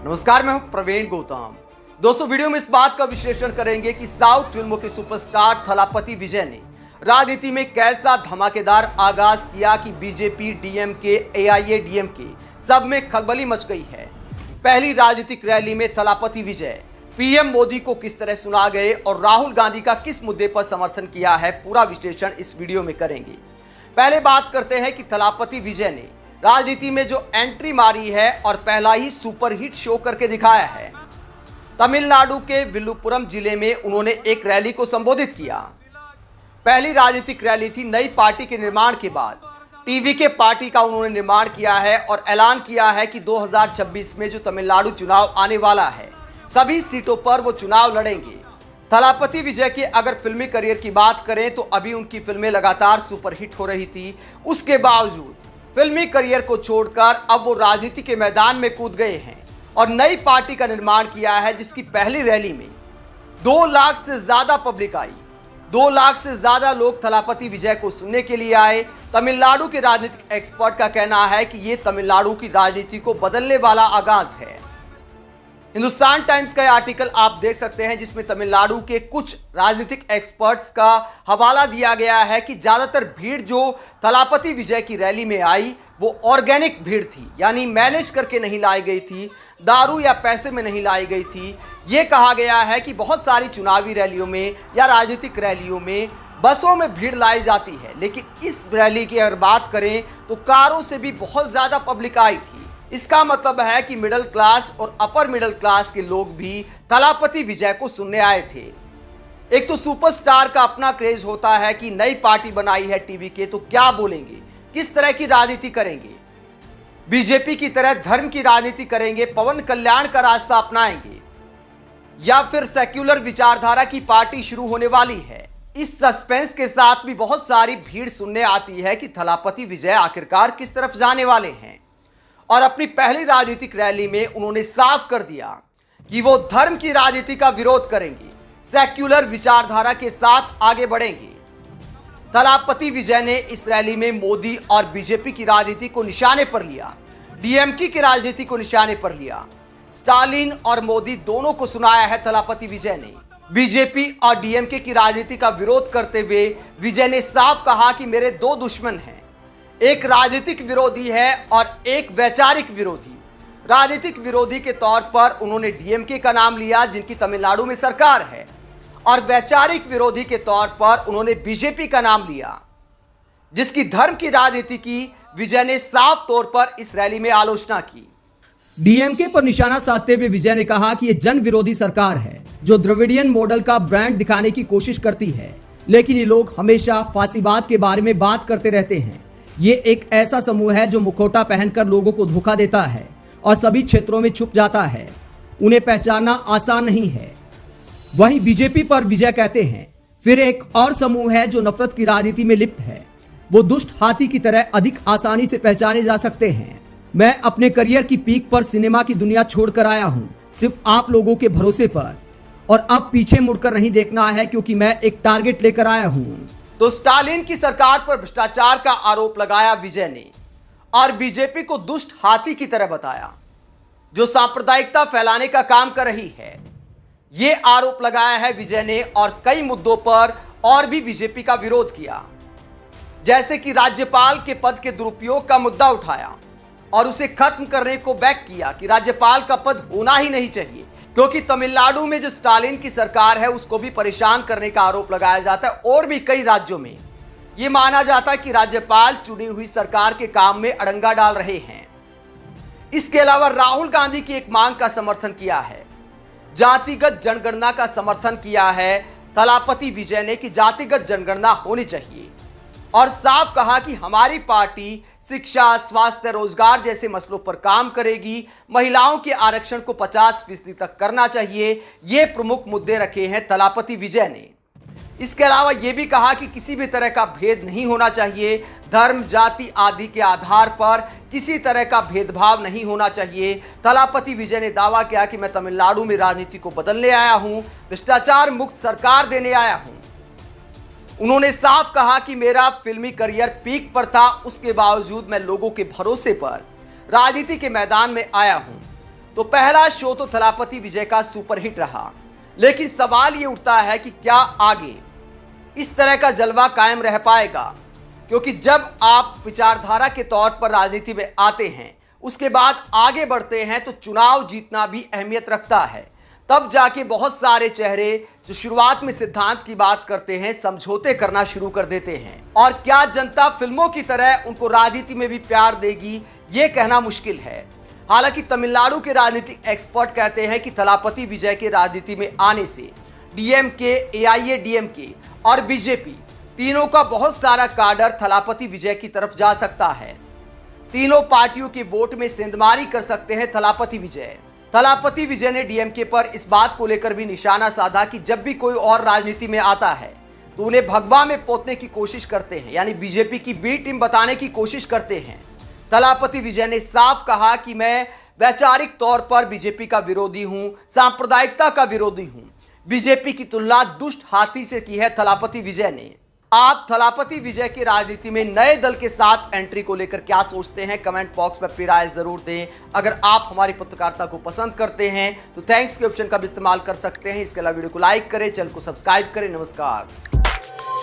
नमस्कार, मैं हूं प्रवीण गौतम। दोस्तों, वीडियो में इस बात का विश्लेषण करेंगे कि साउथ फिल्मों के सुपरस्टार थलापति विजय ने राजनीति में कैसा धमाकेदार आगाज किया कि बीजेपी, डीएमके, एआईएडीएमके सब में खलबली मच गई है। पहली राजनीतिक रैली में थलापति विजय पीएम मोदी को किस तरह सुना गए और राहुल गांधी का किस मुद्दे पर समर्थन किया है, पूरा विश्लेषण इस वीडियो में करेंगे। पहले बात करते हैं कि थलापति विजय ने राजनीति में जो एंट्री मारी है और पहला ही सुपरहिट शो करके दिखाया है। तमिलनाडु के विल्लुपुरम जिले में उन्होंने एक रैली को संबोधित किया। पहली राजनीतिक रैली थी नई पार्टी के निर्माण के बाद। टीवी के पार्टी का उन्होंने निर्माण किया है और ऐलान किया है कि 2026 में जो तमिलनाडु चुनाव आने वाला है, सभी सीटों पर वो चुनाव लड़ेंगे। थलापति विजय के अगर फिल्मी करियर की बात करें तो अभी उनकी फिल्में लगातार सुपरहिट हो रही थी। उसके बावजूद फिल्मी करियर को छोड़कर अब वो राजनीति के मैदान में कूद गए हैं और नई पार्टी का निर्माण किया है, जिसकी पहली रैली में 2 लाख से ज्यादा पब्लिक आई। 2 लाख से ज्यादा लोग थलापति विजय को सुनने के लिए आए। तमिलनाडु के राजनीतिक एक्सपर्ट का कहना है कि ये तमिलनाडु की राजनीति को बदलने वाला आगाज है। हिंदुस्तान टाइम्स का आर्टिकल आप देख सकते हैं, जिसमें तमिलनाडु के कुछ राजनीतिक एक्सपर्ट्स का हवाला दिया गया है कि ज्यादातर भीड़ जो थलापति विजय की रैली में आई वो ऑर्गेनिक भीड़ थी, यानी मैनेज करके नहीं लाई गई थी, दारू या पैसे में नहीं लाई गई थी। ये कहा गया है कि बहुत सारी चुनावी रैलियों में या राजनीतिक रैलियों में बसों में भीड़ लाई जाती है, लेकिन इस रैली की अगर बात करें तो कारों से भी बहुत ज्यादा पब्लिक आई थी। इसका मतलब है कि मिडिल क्लास और अपर मिडिल क्लास के लोग भी थलापति विजय को सुनने आए थे। एक तो सुपरस्टार का अपना क्रेज होता है कि नई पार्टी बनाई है टीवी के, तो क्या बोलेंगे, किस तरह की राजनीति करेंगे, बीजेपी की तरह धर्म की राजनीति करेंगे, पवन कल्याण का रास्ता अपनाएंगे या फिर सेक्युलर विचारधारा की पार्टी शुरू होने वाली है। इस सस्पेंस के साथ भी बहुत सारी भीड़ सुनने आती है कि थलापति विजय आखिरकार किस तरफ जाने वाले हैं। और अपनी पहली राजनीतिक रैली में उन्होंने साफ कर दिया कि वो धर्म की राजनीति का विरोध करेंगे, सेक्युलर विचारधारा के साथ आगे बढ़ेंगे। थलापति विजय ने इस रैली में मोदी और बीजेपी की राजनीति को निशाने पर लिया, डीएमके की राजनीति को निशाने पर लिया। स्टालिन और मोदी दोनों को सुनाया है थलापति विजय ने। बीजेपी और डीएमके की राजनीति का विरोध करते हुए विजय ने साफ कहा कि मेरे 2 दुश्मन हैं, एक राजनीतिक विरोधी है और एक वैचारिक विरोधी। राजनीतिक विरोधी के तौर पर उन्होंने डीएमके का नाम लिया, जिनकी तमिलनाडु में सरकार है, और वैचारिक विरोधी के तौर पर उन्होंने बीजेपी का नाम लिया, जिसकी धर्म की राजनीति की विजय ने साफ तौर पर इस रैली में आलोचना की। डीएमके पर निशाना साधते हुए विजय ने कहा कि यह जन विरोधी सरकार है जो द्रविडियन मॉडल का ब्रांड दिखाने की कोशिश करती है, लेकिन ये लोग हमेशा फासीवाद के बारे में बात करते रहते हैं। ये एक ऐसा समूह है जो मुखौटा पहनकर लोगों को धोखा देता है और सभी क्षेत्रों में छुप जाता है। उन्हें पहचानना आसान नहीं है। वहीं बीजेपी पर विजय कहते हैं, फिर एक और समूह है जो नफरत की राजनीति में लिप्त है। वो दुष्ट हाथी की तरह अधिक आसानी से पहचाने जा सकते हैं। मैं अपने करियर की पीक पर सिनेमा की दुनिया छोड़कर आया हूँ, सिर्फ आप लोगों के भरोसे पर, और अब पीछे मुड़कर नहीं देखना है, क्योंकि मैं एक टारगेट लेकर आया हूँ। तो स्टालिन की सरकार पर भ्रष्टाचार का आरोप लगाया विजय ने और बीजेपी को दुष्ट हाथी की तरह बताया, जो सांप्रदायिकता फैलाने का काम कर रही है। यह आरोप लगाया है विजय ने और कई मुद्दों पर और भी बीजेपी का विरोध किया, जैसे कि राज्यपाल के पद के दुरुपयोग का मुद्दा उठाया और उसे खत्म करने को बैक किया कि राज्यपाल का पद होना ही नहीं चाहिए, क्योंकि तमिलनाडु में जो स्टालिन की सरकार है उसको भी परेशान करने का आरोप लगाया जाता है और भी कई राज्यों में यह माना जाता है कि राज्यपाल चुनी हुई सरकार के काम में अड़ंगा डाल रहे हैं। इसके अलावा राहुल गांधी की एक मांग का समर्थन किया है, जातिगत जनगणना का समर्थन किया है थलापति विजय ने कि जातिगत जनगणना होनी चाहिए, और साफ कहा कि हमारी पार्टी शिक्षा, स्वास्थ्य, रोजगार जैसे मसलों पर काम करेगी। महिलाओं के आरक्षण को 50% तक करना चाहिए। ये प्रमुख मुद्दे रखे हैं थलापति विजय ने। इसके अलावा यह भी कहा कि किसी भी तरह का भेद नहीं होना चाहिए, धर्म, जाति आदि के आधार पर किसी तरह का भेदभाव नहीं होना चाहिए। थलापति विजय ने दावा किया कि मैं तमिलनाडु में राजनीति को बदलने आया हूं, भ्रष्टाचार मुक्त सरकार देने आया हूं। उन्होंने साफ कहा कि मेरा फिल्मी करियर पीक पर था, उसके बावजूद मैं लोगों के भरोसे पर राजनीति के मैदान में आया हूं। तो पहला शो तो थलापति विजय का सुपरहिट रहा, लेकिन सवाल यह उठता है कि क्या आगे इस तरह का जलवा कायम रह पाएगा? क्योंकि जब आप विचारधारा के तौर पर राजनीति में आते हैं, उसके बाद आगे बढ़ते हैं, तो चुनाव जीतना भी अहमियत रखता है। तब जाके बहुत सारे चेहरे जो शुरुआत में सिद्धांत की बात करते हैं, समझौते करना शुरू कर देते हैं। और क्या जनता फिल्मों की तरह उनको राजनीति में भी प्यार देगी, ये कहना मुश्किल है। हालांकि तमिलनाडु के राजनीतिक एक्सपर्ट कहते हैं कि थलापति विजय के राजनीति में आने से डीएमके, एआईएडीएमके और बीजेपी तीनों का बहुत सारा काडर थलापति विजय की तरफ जा सकता है। तीनों पार्टियों के वोट में सेंधमारी कर सकते हैं थलापति विजय। थलापति विजय ने डीएमके पर इस बात को लेकर भी निशाना साधा कि जब भी कोई और राजनीति में आता है तो उन्हें भगवा में पोतने की कोशिश करते हैं, यानी बीजेपी की बी टीम बताने की कोशिश करते हैं। थलापति विजय ने साफ कहा कि मैं वैचारिक तौर पर बीजेपी का विरोधी हूं, सांप्रदायिकता का विरोधी हूं। बीजेपी की तुलना दुष्ट हाथी से की है थलापति विजय ने। आप थलापति विजय की राजनीति में नए दल के साथ एंट्री को लेकर क्या सोचते हैं? कमेंट बॉक्स में अपनी राय जरूर दें। अगर आप हमारी पत्रकारिता को पसंद करते हैं तो थैंक्स के ऑप्शन का भी इस्तेमाल कर सकते हैं। इसके अलावा वीडियो को लाइक करें, चैनल को सब्सक्राइब करें। नमस्कार।